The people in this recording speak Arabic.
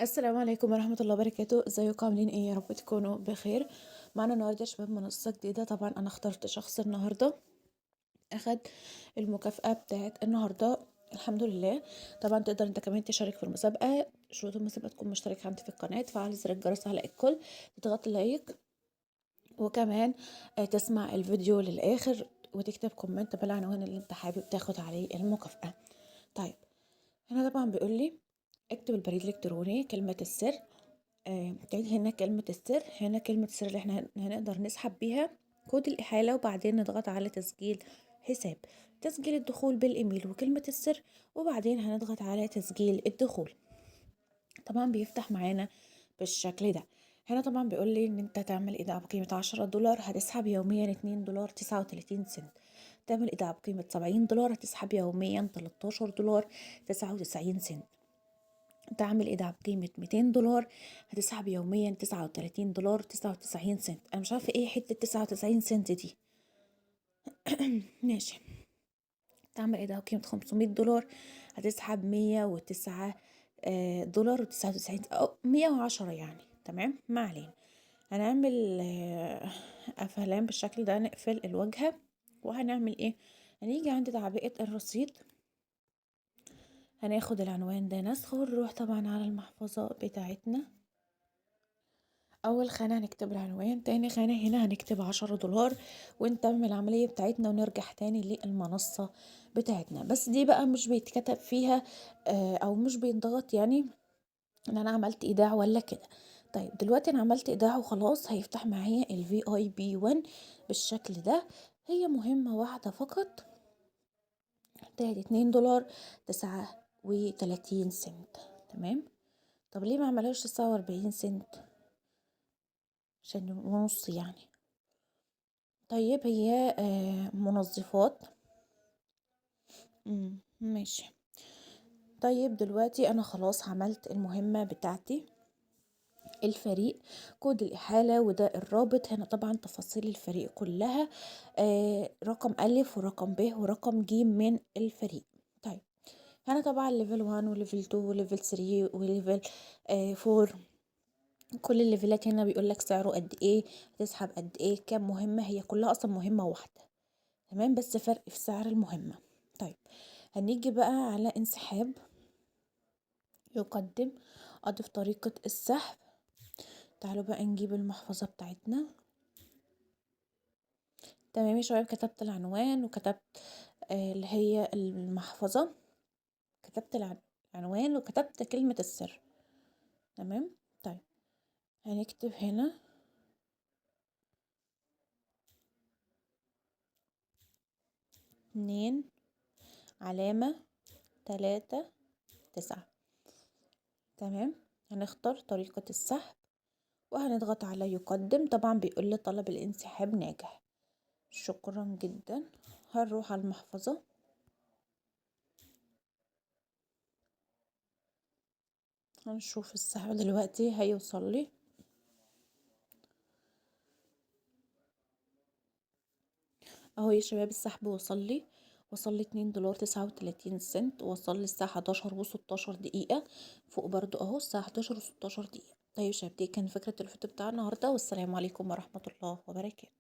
السلام عليكم ورحمة الله وبركاته، ازيكم عاملين ايه؟ يا رب تكونوا بخير. معانا النهارده يا شباب منصة جديدة. طبعا انا اخترت شخص النهارده اخد المكافأة بتاعت النهارده، الحمد لله. طبعا تقدر انت كمان تشارك في المسابقة. شروط المسابقة تكون مشترك عندي في القناة، تفعل زر الجرس على الكل، تضغط لايك، وكمان تسمع الفيديو للآخر وتكتب كومنت بالعنوان اللي انت حابب تاخد عليه المكافأة. طيب، هنا طبعا بيقول لي اكتب البريد الإلكتروني، كلمة السر. تعيد هنا كلمة السر، هنا كلمة السر اللي احنا هنقدر نسحب بيها كود الإحالة، وبعدين نضغط على تسجيل حساب، تسجيل الدخول بالإيميل وكلمة السر، وبعدين هنضغط على تسجيل الدخول. طبعا بيفتح معانا بالشكل ده. هنا طبعا بيقول لي ان انت تعمل ايداع بقيمة $10، هتسحب يوميا $2.39. تعمل ايداع بقيمة $70، هتسحب يوميا $13.99. تعمل ايداع بقيمة $200، هتسحب يوميا $39.99. انا مش عارفة ايه حتة 99 سنت دي. ماشي. تعمل ايداع بقيمة $500، هتسحب $109 و99 او 110 يعني. تمام، ما علينا. هنعمل افلام بالشكل ده، نقفل الواجهة. وهنعمل ايه؟ هنيجي عند تعبئة الرصيد، هناخد العنوان ده نسخه ونروح طبعا على المحفظة بتاعتنا. اول خانة هنكتب العنوان، تاني خانة هنا هنكتب $10، ونتمم العملية بتاعتنا ونرجع تاني للمنصة بتاعتنا. بس دي بقى مش بيتكتب فيها او مش بينضغط يعني ان انا عملت ايداع ولا كده. طيب دلوقتي انا عملت ايداع وخلاص، هيفتح معايا VIP1 بالشكل ده. هي مهمة واحدة فقط، بتاعت $2.39. تمام. طب ليه ما عملوش 49 سنت؟ عشان ونص يعني. طيب هي منظفات. ماشي. طيب دلوقتي انا خلاص عملت المهمة بتاعتي. الفريق، كود الإحالة، وده الرابط. هنا طبعا تفاصيل الفريق كلها، رقم ألف ورقم ب ورقم ج من الفريق. طيب هنا طبعا ليفل 1 وليفل 2 وليفل 3 وليفل 4. كل الليفلات هنا بيقولك سعره قد ايه، هتسحب قد ايه، كام مهمة. هي كلها اصلا مهمة واحدة، تمام، بس فرق في سعر المهمة. طيب هنيجي بقى على انسحاب يقدم، اضف طريقة السحب. تعالوا بقى نجيب المحفظة بتاعتنا. تمام يا شباب، كتبت العنوان وكتبت اللي هي المحفظة، كتبت العنوان وكتبت كلمة السر. تمام. طيب هنكتب هنا 2.3.9. تمام. هنختار طريقة السحب وهنضغط على يقدم. طبعا بيقول لي طلب الانسحاب ناجح، شكرا جدا. هنروح على المحفظة، هنشوف السحب دلوقتي هيوصل لي اهو يا شباب. السحب وصل لي $2.39، وصل لي الساعة 11:16. فوق برضو اهو الساعة 11:16. طيب يا شباب، دي كان فكرة الفيديو بتاع النهاردة، والسلام عليكم ورحمة الله وبركاته.